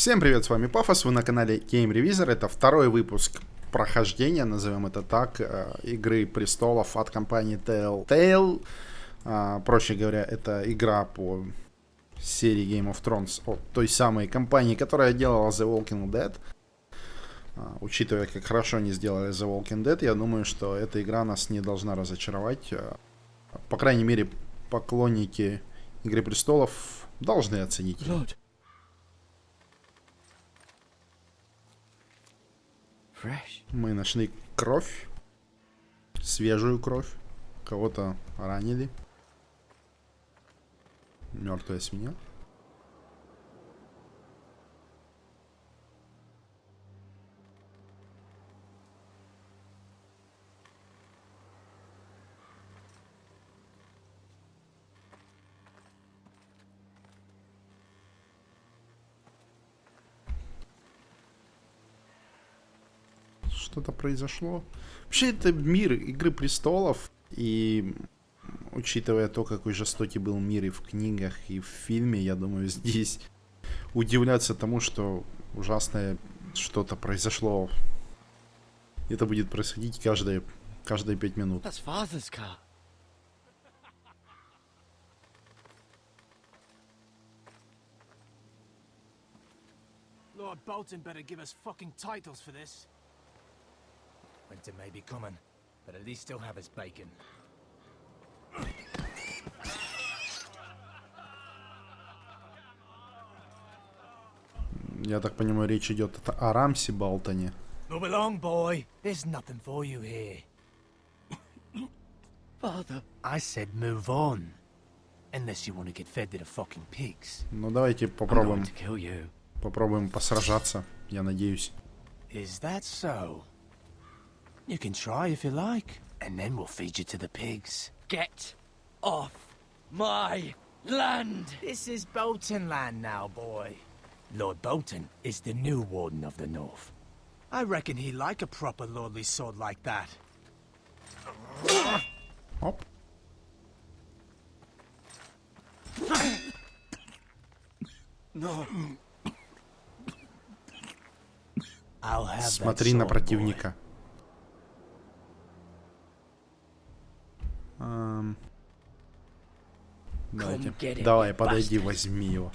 Всем привет, с вами Пафос, вы на канале Game Revisor. Это второй выпуск прохождения, назовем это так, игры престолов от компании Telltale. Проще говоря, это игра по серии Game of Thrones от той самой компании, которая делала The Walking Dead. Учитывая, как хорошо они сделали The Walking Dead, я думаю, что эта игра нас не должна разочаровать. По крайней мере, поклонники Игры престолов должны оценить. Мы нашли кровь, свежую кровь, кого-то ранили. Мертвая свинья. Что-то произошло. Вообще, это мир Игры престолов. И учитывая то, какой жестокий был мир и в книгах, и в фильме, я думаю, здесь удивляться тому, что ужасное что-то произошло. Это будет происходить каждые 5 минут. Lord Bolton better give us fucking titles for this. Winter may be coming, but at least he'll have his bacon. Я так понимаю, речь идет о Рамсе Болтоне. Move along, boy. There's nothing for you here. Father, I said move on. Unless you want to get fed to the fucking pigs. Ну давайте I'm попробуем. going to kill you. Попробуем посражаться, я надеюсь. Is that so? You can try if you like, and then we'll feed you to the pigs. get off my land! This is Bolton land now, boy. Lord Bolton is the new Warden of the North. I reckon he'd like a proper lordly sword like that. Оп. No. I'll have Смотри that на sword, противника. Давайте. Давай, подойди, возьми его.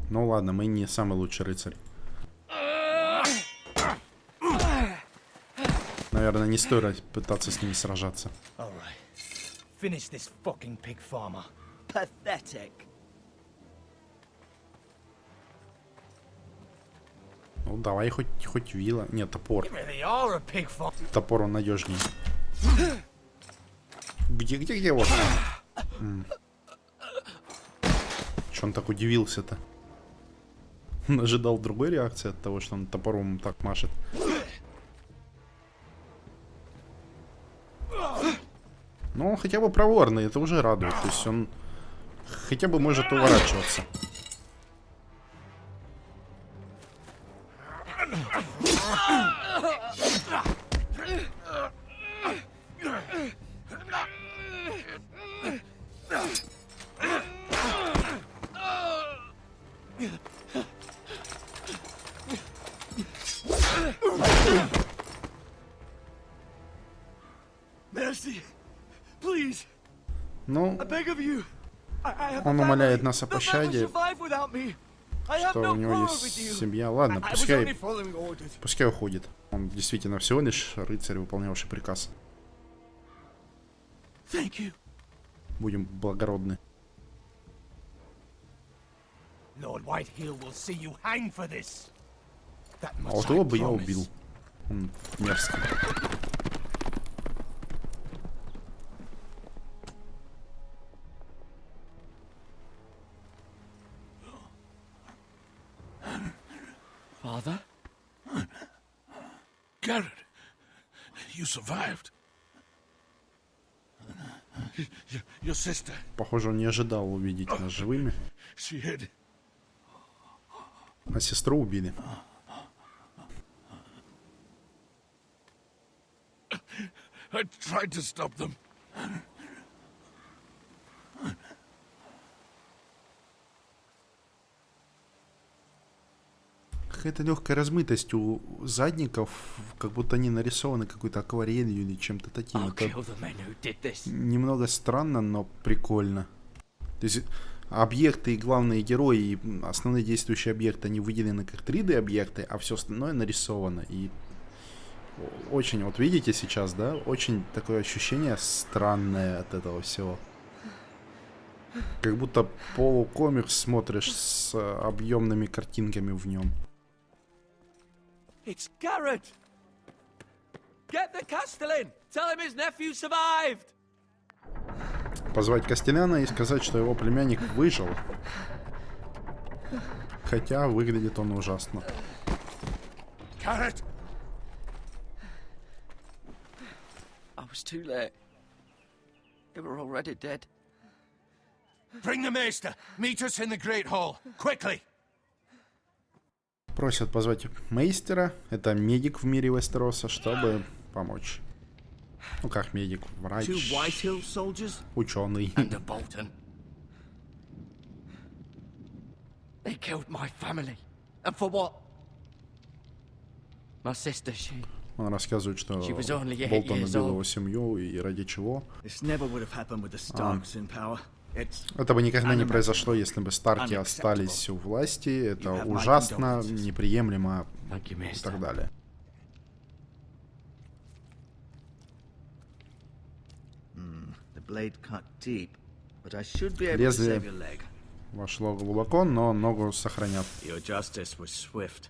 Ну ладно, мы не самый лучший рыцарь. Наверное, не стоит пытаться с ними сражаться. All right. Finish this fucking pig farmer. Pathetic. Ну давай хоть вилла. Нет, топор. You really are a pig farmer. Топор он надежнее. Где вот? Че он так удивился-то? Он ожидал другой реакции от того, что он топором так машет. Но он хотя бы проворный, это уже радует. То есть он хотя бы может уворачиваться. Mercy, please, Ну, I beg of you. I have он a умоляет family. нас о They'll never пощаде, survive without me. I have что no у него quarrel with есть you. семья. Ладно, I was only пускай following orders. Пускай уходит. Он действительно всего лишь рыцарь, выполнявший приказ. Thank you. Будем благородны. Lord Whitehill will see you hang for this. That А much вот I его бы я promise. убил. Он мерзкий. Father? Garrett, you survived. Your sister, Похоже, он не ожидал увидеть нас живыми. she hid. А сестру убили. I tried to stop them. какая-то легкая размытость у задников, как будто они нарисованы какой-то акварелью или чем-то таким. I'll Это kill the men who did this. немного странно, но прикольно. То есть объекты и главные герои, и основные действующие объекты, они выделены как 3D объекты, а все остальное нарисовано. И очень, вот видите сейчас, да, очень такое ощущение странное от этого всего. Как будто полукомикс смотришь с объемными картинками в нем. It's Garrett! Get the Castellan! Tell him his nephew survived! Позвать Костеляна и сказать, что его племянник выжил. Хотя выглядит он ужасно. Garrett! I was too late. They were already dead. Bring the maester! Meet us in the Great Hall! Quickly! Просят позвать мейстера, это медик в мире Вестероса, чтобы помочь. Ну как медик, врач, Two Whitehill soldiers ученый. And a Bolton. They killed my family. And for what? My sister, Он рассказывает, что She was only 8 Болтон years убил old. его семью и ради чего. This never would have happened with the Starks in power. It's Это бы никогда не произошло, если бы Старки остались у власти. Это ужасно, неприемлемо Thank you, и Maester. так далее. the blade cut deep, but I should be able to Лезвие save your leg. вошло глубоко, но ногу сохранят. Your justice was swift.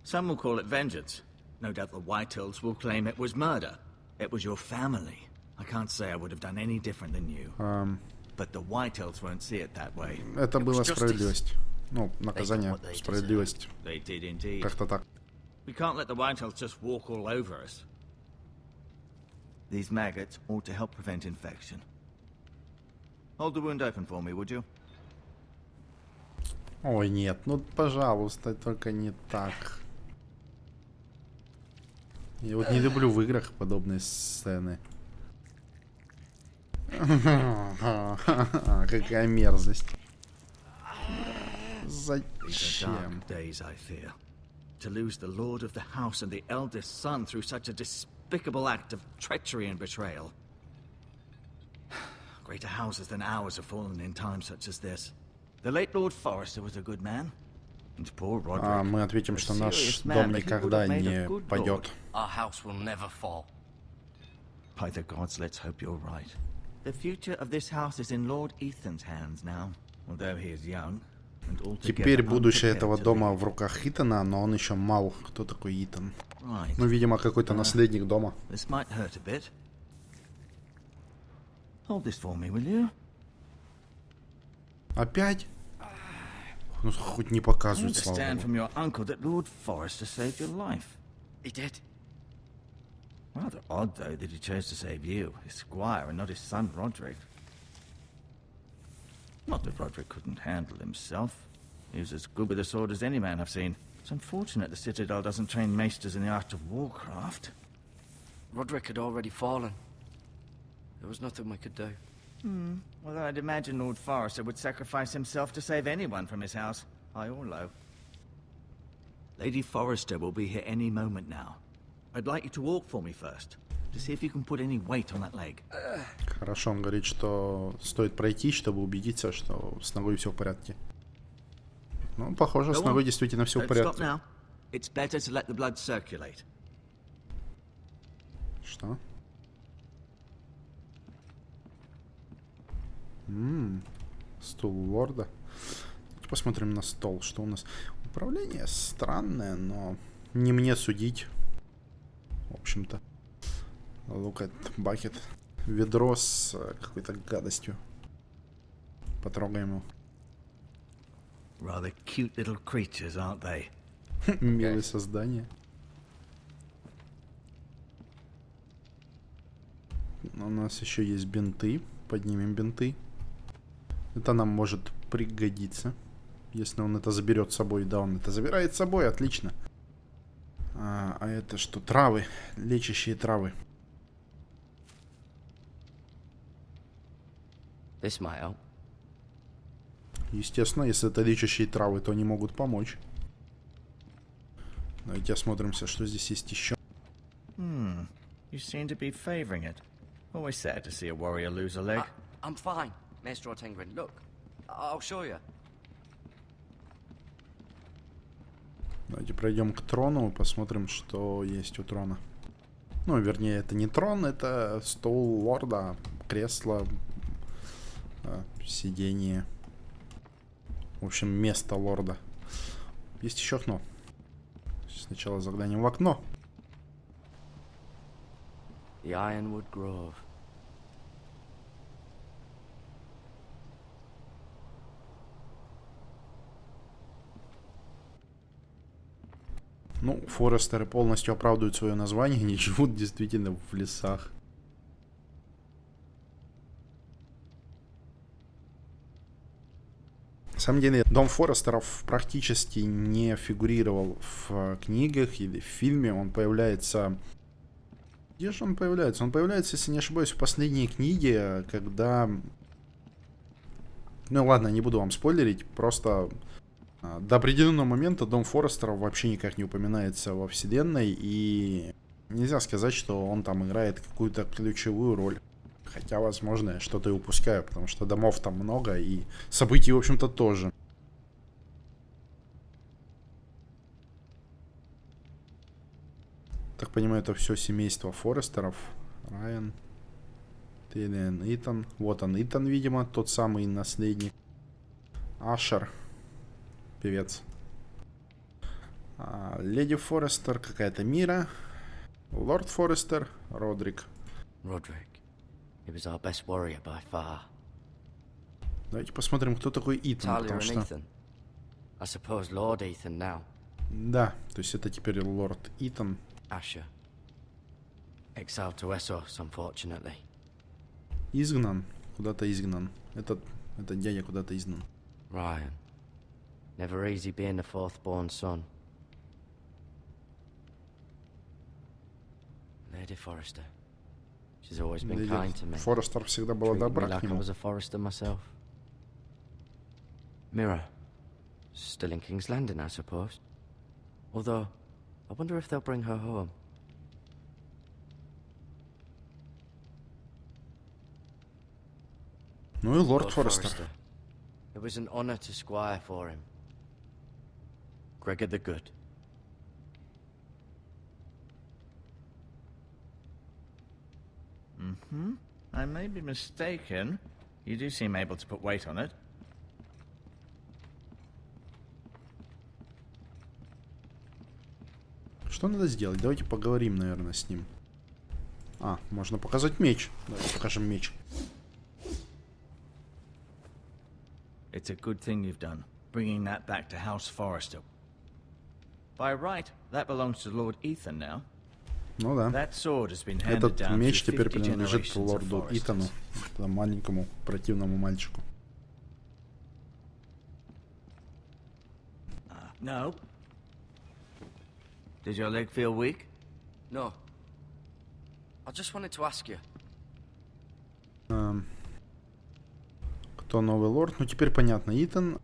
Some will call it vengeance. No doubt the Whitehills will claim it was murder. It was your family. I can't say I would have done any different than you. But the Whitehills won't see it that way. Это was была justice. справедливость. Ну, наказание, what they справедливость. They did indeed. Как-то так. We can't let the Whitehills just walk all over us. These maggots ought to help prevent infection. Hold the wound open for me, would you? Ой, нет, ну, пожалуйста, только не так. Я вот не люблю в играх подобные сцены. Какая мерзость. These are Зачем? dark days, I fear. To lose the lord of the house and the eldest son through such a despicable act of treachery and betrayal. Greater houses than ours have fallen in times such as this. The late Lord Forrester was a good man. And poor Roderick. Мы ответим, что наш дом никогда не падет. Our house will never fall. By the gods, let's hope you're right. The future of this house is in Lord Ethan's hands now, although he is young. And altogether Теперь будущее unprepared этого to дома lead. в руках Итана, но он еще мал. Кто такой Итан? Right. Ну, видимо, какой-то наследник дома. This might hurt a bit. Hold this for me, will you? Опять? Ну, хоть не I показывают, слава understand богу. from your uncle that Lord Forrester saved your life. He did. Rather odd, though, that he chose to save you, his squire, and not his son Roderick. Not that Roderick couldn't handle himself. He was as good with a sword as any man I've seen. It's unfortunate the Citadel doesn't train maesters in the art of warcraft. Roderick had already fallen. There was nothing we could do. Although I'd imagine Lord Forrester would sacrifice himself to save anyone from his house, high or low. Lady Forrester will be here any moment now. I'd like you to walk for me first, to see if you can put any weight on that leg. Хорошо, он говорит, что стоит пройти, чтобы убедиться, что с ногой все в порядке. Ну, похоже, с Go on. ногой действительно все в Don't stop порядке. now. It's better to let the blood circulate. Что? Стул лорда. Посмотрим на стол, что у нас. Управление странное, но не мне судить. В общем-то. Look at bucket. Ведро с какой-то гадостью. Потрогаем его. Rather cute little creatures, aren't they? Милое создание. У нас еще есть бинты. Поднимем бинты. Это нам может пригодиться. Если он это заберет с собой. Да, он это забирает с собой. Отлично. А это что? Травы. Лечащие травы. This might help. Естественно, если это лечащие травы, то они могут помочь. Давайте осмотримся, что здесь есть еще. You seem to be favoring it. Always sad to see a warrior lose a leg. I'm fine, Maester Ortengrin. Look, I'll show you. Давайте пройдем к трону, посмотрим, что есть у трона. Ну, вернее, это не трон, это стол лорда, кресло, сиденье. В общем, место лорда. Есть еще окно. Сначала заглянем в окно. The Ironwood Grove. Ну, форестеры полностью оправдывают свое название, они живут действительно в лесах. На самом деле, дом Форестеров практически не фигурировал в книгах или в фильме. Он появляется... Где же он появляется? Он появляется, если не ошибаюсь, в последней книге, когда... Ну ладно, не буду вам спойлерить, просто... До определенного момента дом Форестеров вообще никак не упоминается во вселенной, и нельзя сказать, что он там играет какую-то ключевую роль. Хотя, возможно, я что-то и упускаю, потому что домов там много, и событий, в общем-то, тоже. Так понимаю, это все семейство Форестеров. Райан, Теллиан, Итан. Вот он, Итан, видимо, тот самый наследник. Ашер. Певец. Леди Форестер, какая-то Мира. Лорд Форестер, Родрик. Roderick. He was our best warrior by far. Давайте посмотрим, кто такой Итан, Talia потому and что... Ethan. I suppose Lord Ethan now. Да, то есть это теперь лорд Итан. Asher. Exiled to Essos, unfortunately. Изгнан. Куда-то изгнан. Этот дядя куда-то изгнан. Ryan. Never easy being the fourth-born son. Lady Forrester. She's always been kind to me. Форестер всегда была Treated me добра like к I нему. was a Forrester myself. Mirror. Still in King's Landing, I suppose. Although, I wonder if they'll bring her home. Ну и лорд Lord Форестер. Forrester. It was an honor to squire for him. Gregor the Good. I may be mistaken. You do seem able to put weight on it. Что надо сделать? Давайте поговорим, наверное, с ним. Можно показать меч. Давайте покажем меч. It's a good thing you've done, bringing that back to House Forrester. By right, that belongs to Lord Ethan now. Ну да. That sword has been handed Этот down меч through теперь 50 принадлежит generations of лорду Итану, Forresters. этому маленькому противному мальчику. No. Did your leg feel weak? No. I just wanted to ask you. Кто новый лорд? Ну, теперь понятно. Итан.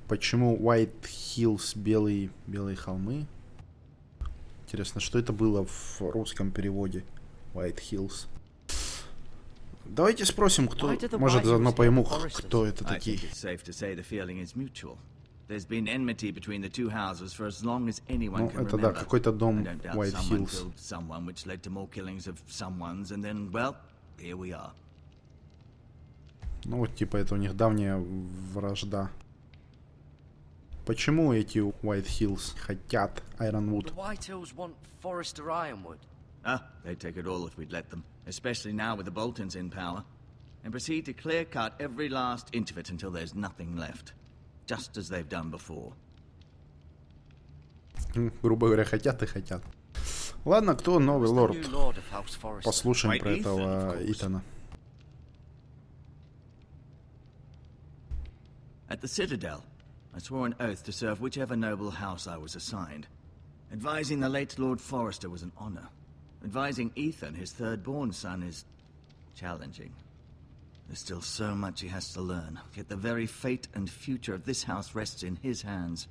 Почему White Hills, белые холмы? Интересно, что это было в русском переводе? White Hills. Давайте спросим, кто... Может, заодно пойму, кто это I такие. think it's safe to say the feeling is mutual. There's been enmity between the two houses for as long as anyone Ну, can это да, remember. какой-то дом I don't doubt White someone Hills. killed someone, which led to more killings of someone's, and then, well, here we are. Ну, вот, типа, это у них давняя вражда. Почему эти White Hills хотят Ironwood? The White Hills want Forrester Ironwood. They'd take it all if we'd let them, especially now with the Boltons in power, and proceed to clear-cut every last inch of it until there's nothing left, just as they've done before. Грубо говоря, хотят и хотят. Ладно, кто новый Who's the лорд? new Lord of House Forrester? Послушаем White про Ethan, этого of course. Итана. At the Citadel, I swore an oath to serve whichever noble house I was assigned. Advising the late Lord Forrester was an honor. Advising Ethan, his third-born son, is challenging. There's still so much he has to learn, yet the very fate and future of this house rests in his hands.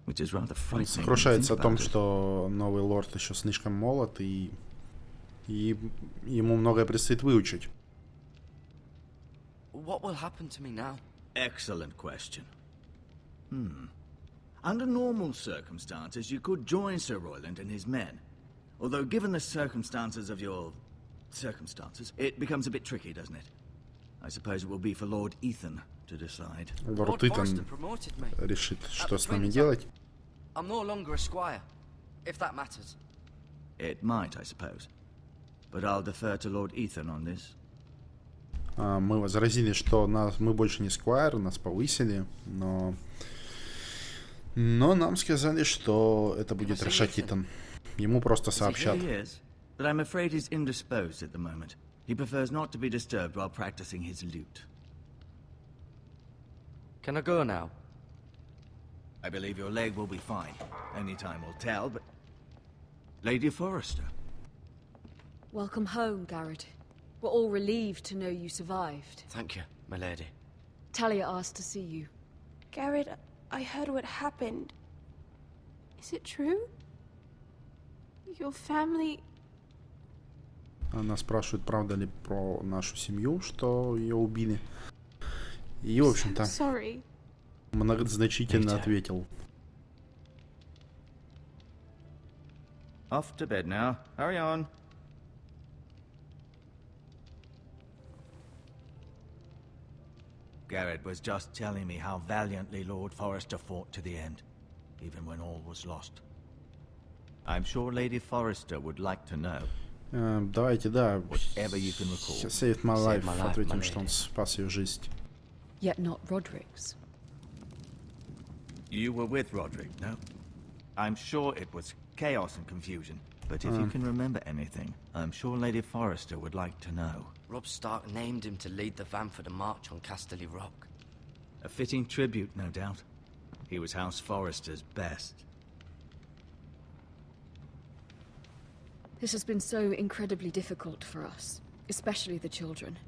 which is rather Он frightening. сокрушается о том, что новый лорд еще слишком молод, и ему многое предстоит выучить. What will happen to me now? Excellent question. Under normal circumstances, you could join Sir Royland and his men. Although, given the circumstances of your circumstances, it becomes a bit tricky, doesn't it? I suppose it will be for Lord Ethan to decide. Лорд Forrester Итан promoted me. решит, что At с the нами Twins, делать. I'm no longer a squire, if that matters. It might, I suppose. But I'll defer to Lord Ethan on this. Мы возразили, что мы больше не сквайр, нас повысили, но нам сказали, что это будет решать Итан. Ему просто сообщат. He is, but I'm afraid he's indisposed at the moment. He prefers not to be disturbed while practicing his lute. Can I go now? I believe your leg will be fine. Only time will tell, but... Lady Forrester. Welcome home, Garrett. We're all relieved to know you survived. Thank you, my lady. Talia asked to see you. Garrett, I heard what happened. Is it true? Your family... Она спрашивает, правда ли про нашу семью, что ее убили. И, в общем-то, Sorry. многозначительно ответил. Off to bed now. Hurry on. Garrett was just telling me how valiantly Lord Forrester fought to the end, even when all was lost. I'm sure Lady Forrester would like to know. Давайте, да. Whatever you can recall. Saved my life. my life, Ответим, my что он lady. спас ее жизнь. Yet not Roderick's. You were with Roderick, no? I'm sure it was chaos and confusion, but if you can remember anything, I'm sure Lady Forrester would like to know. Robb Stark named him to lead the van for the march on Casterly Rock. A fitting tribute, no doubt. He was House Forrester's best. This has been so incredibly difficult for us, especially the children.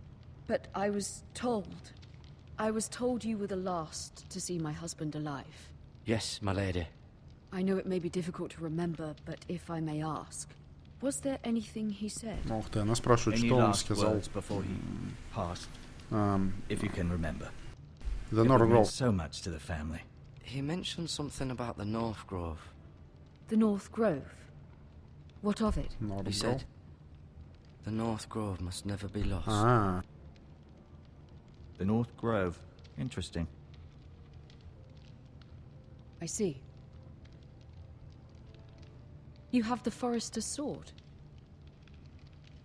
But I was told you were the last to see my husband alive. Yes, my lady. I know it may be difficult to remember, but if I may ask, was there anything he said? Ух ты, она спрашивает, Any что он last сказал. words before he passed, Um, if you can remember? The It North would mean Grove. so much to the family. He mentioned something about the North Grove. The North Grove? What of it? North He Grove. said, the North Grove must never be lost. А, The North Grove. Interesting. I see. You have the Forrester's sword.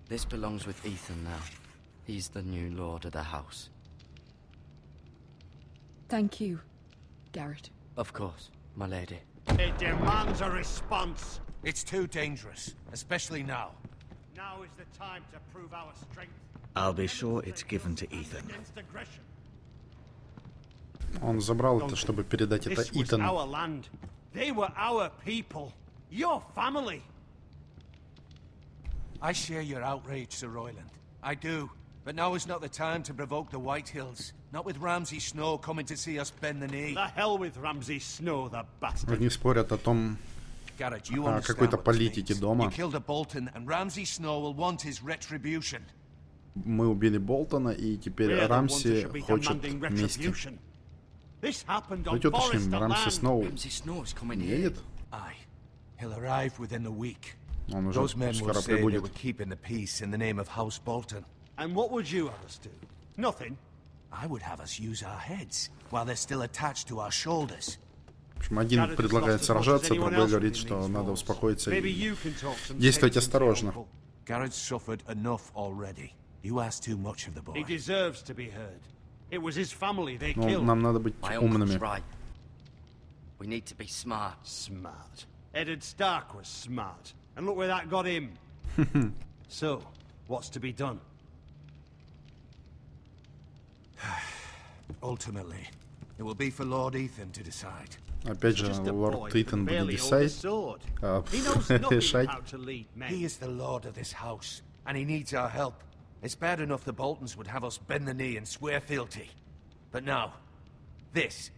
This belongs with Ethan now. He's the new lord of the house. Thank you, Garrett. Of course, my lady. It demands a response. It's too dangerous, especially now. Now is the time to prove our strength. I'll be sure it's given to Ethan. Against aggression. он забрал это, чтобы передать это This was Итану. our land. They were our people. Your family. I share your outrage, Sir Royland. I do. But now is not the time to provoke the Whitehills. Not with Ramsay Snow coming to see us bend the knee. The hell with Ramsay Snow, the bastard. Они спорят о том, Garrett, you о understand какой-то what this политике means. дома. You killed a Bolton, and Ramsay Snow will want his retribution. Мы убили Болтона, и теперь We're the ones who Рамси should be хочет demanding мести. retribution. This happened on Давайте уточним, Forrester Рамси land. Сноу Ramsay Snow is coming не here. едет? Aye. He'll arrive within a week. Он уже Those men will скоро say they прибудет. were keeping the peace in the name of House Bolton. And what would you have us do? Nothing. I would have us use our heads while they're still attached to our shoulders. В общем, один предлагает сражаться, другой говорит, что надо успокоиться Maybe и you can talk some действовать sense into осторожно. uncle. Garrett's suffered enough already. You ask too much of the He boy. deserves to be heard. It was his family they Но killed. нам надо быть My uncle's умными. right. We need to be smart. Smart. Eddard Stark was smart. And look where that got him. So, what's to be done? Ultimately, it will be for Lord Ethan to decide. Опять же, Just a boy лорд who Итан can будет barely hold a decide, sword. а, He knows nothing решать. how to lead men. He is the lord of this house, and he needs our help. It's bad enough the Boltons would have us bend the knee and swear fealty. But now, this.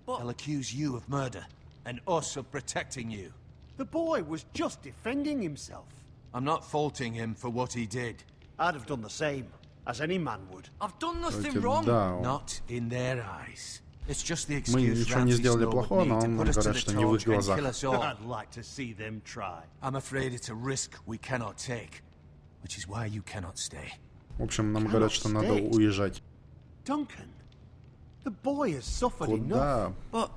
They'll accuse you of murder, and us of protecting you. The boy was just defending himself. I'm not faulting him for what he did. I'd have done the same, as any man would. I've done nothing Короче, wrong. да, Not in their eyes. It's just the мы excuse ничего не Ramsay сделали Snow would плохого, need но to он put us to говорит, the что не в их torch and глазах. kill us all. I'd like to see them try. I'm afraid it's a risk we cannot take, which is why you cannot stay. В общем, нам говорят, что надо уезжать. Duncan, the boy has suffered Куда? enough. But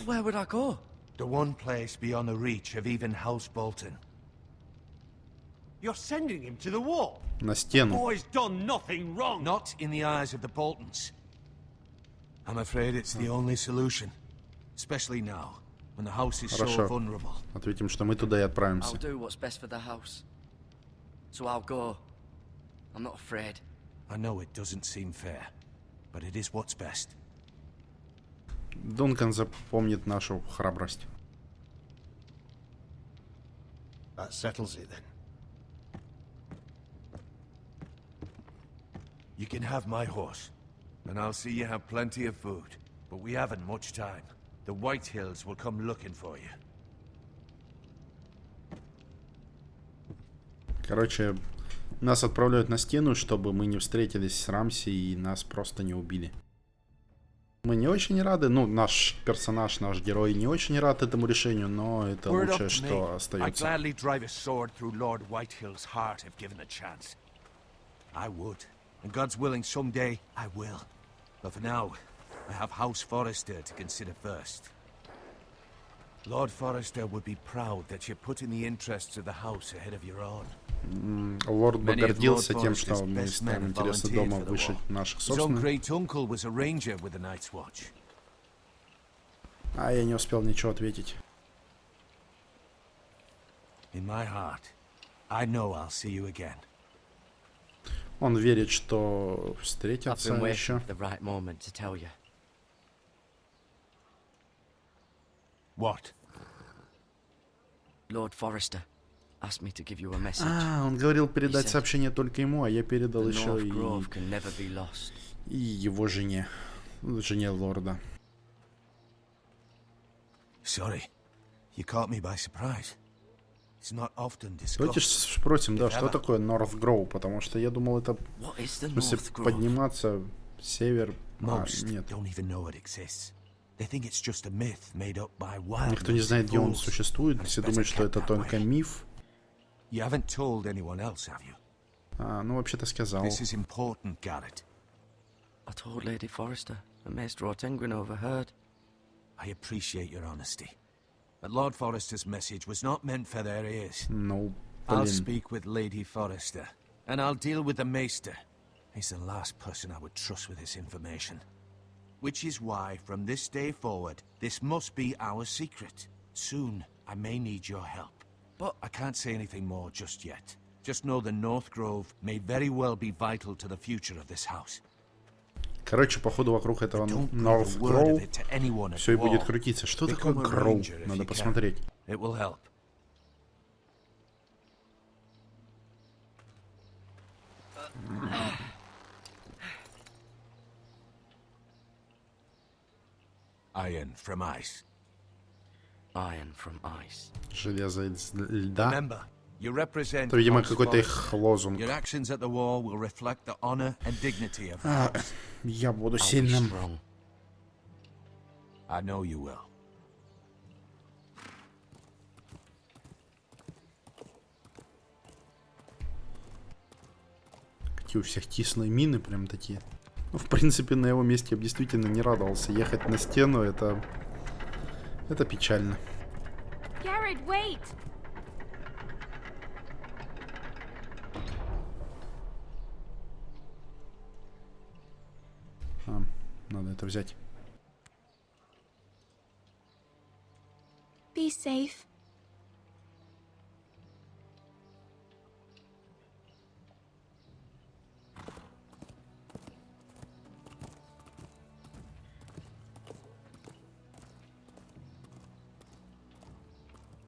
where would I go? The one place beyond the reach of even House Bolton. You're sending him to the wall. На The стену. boy's done nothing wrong. Not in the eyes of the Boltons. I'm afraid it's the only solution. Especially now, when the house is so Хорошо. vulnerable. Ответим, что мы туда и I'll отправимся. do what's best for the house. So I'll go. I'm not afraid. I know it doesn't seem fair, but it is what's best. Дункан запомнит нашу храбрость. That settles it then. You can have my horse, and I'll see you have plenty of food. But we haven't much time. The White Hills will come looking for you. Короче, нас отправляют на стену, чтобы мы не встретились с Рамси и нас просто не убили. Мы не очень рады, ну, наш персонаж, наш герой не очень рад этому решению, но это Were it лучшее, up to что me, I'd остается. gladly drive a sword through Lord Whitehill's heart if given a chance. I would. And God's willing, someday I will. But for now, I have House Forrester to consider first. Lord Forrester would be proud that you're putting the interests of the house ahead of your own. Лорд бы Many of гордился Lord тем, Forrester's что мы best ставим men интересы volunteered дома for the выше war. наших His own собственных. great uncle was a ranger with the Night's Watch. А я не успел ничего ответить. In my heart, I know I'll see you again. Он верит, что I've встретятся been waiting еще. for the right moment to tell you. What? Lord Forrester asked me to give you a message. А, он говорил передать said, сообщение только ему, а я передал The еще North Grove can never be lost. и его жене. Жене лорда. Sorry, you caught me by surprise. It's not often Давайте discussed. спросим, да, что такое North Grove, потому что я думал, это What is the в смысле North Grove? подниматься север. А, Most нет. don't even know it exists. They think it's just a myth made up by wild. Никто не знает, где он fools. существует. Все думают, что это только миф. You haven't told anyone else, have you? А, ну, вообще-то сказал. This is important, Garrett. I told Lady Forrester, and Maester Ortengryn overheard. I appreciate your honesty. But Lord Forrester's message was not meant for their ears. Ну, I'll блин. speak with Lady Forrester, and I'll deal with the Maester. He's the last person I would trust with this information. Which is why, from this day forward, this must be our secret. Soon, I may need your help. But I can't say anything more just yet. Just know the North Grove may very well be vital to the future of this house. Короче, походу вокруг этого Don't breathe North a word of Grove it to anyone at все и будет all. крутиться. Что Become такое a Grove? ranger if Надо you посмотреть. can. It will help. Iron from ice. Iron from ice. Железо из льда. Remember, you represent Это, видимо, House какой-то Forrester. их лозунг. Your actions at the war will reflect the honor and dignity of the А, house. я буду I'll be сильным. strong. I know you will. Какие у всех кислые мины прям такие. Ну, в принципе, на его месте я бы действительно не радовался. Ехать на стену, это печально. Garrett, wait! А, надо это взять. Be safe.